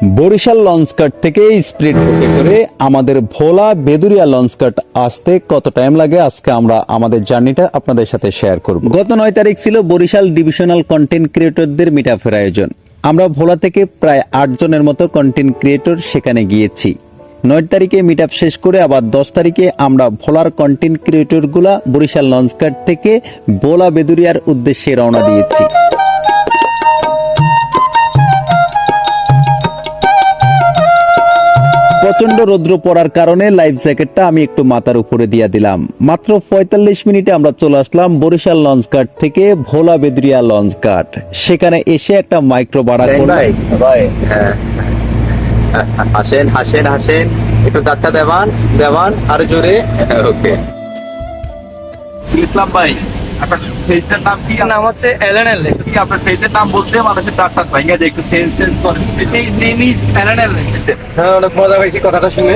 বরিশাল লঞ্চঘাট থেকে স্পিড বোটে করে আমাদের ভোলা বেদুরিয়া লঞ্চঘাট আসতে কত টাইম লাগে আজকে আমরা আমাদের জার্নিটা আপনাদের সাথে শেয়ার করব। গত 9 তারিখ ছিল বরিশাল ডিভিশনাল কন্টেন্ট ক্রিয়েটরদের মিটআপের আয়োজন। আমরা ভোলা থেকে প্রায় 8 জনের মতো কন্টেন্ট ক্রিয়েটর সেখানে গিয়েছি। 9 তারিখে মিটআপ শেষ করে আবার 10 তারিখে আমরা ভোলার কন্টেন্ট ক্রিয়েটর গুলা বরিশাল লঞ্চঘাট থেকে ভোলা বেদুরিয়ার উদ্দেশ্যে রওনা দিয়েছি। প্রচন্ড রৌদ্র পড়ার কারণে লাইফ জ্যাকেটটা আমি একটু মাথার উপরে দিয়ে দিলাম। মাত্র 45 মিনিটে আমরা চলে আসলাম বরিশাল লঞ্চঘাট থেকে ভোলা বেদুরিয়া লঞ্চঘাট। সেখানে এসে একটা মাইক্রো ভাড়া করলাম। হাসেন হাসেন হাসেন, একটু ধাক্কা দেবান আর জোরে। ওকে, ইসলাম ভাই, আপনার পেজের নাম কি? নাম হচ্ছে এলএনএল। কি আপনার পেজের নাম বলতে মানুষের দাঁত ভাঙিয়ে যায়, একটু চেঞ্জ করেন। Name is LNL. হ্যাঁ, অনেক মজা পাইছি কথাটা শুনে।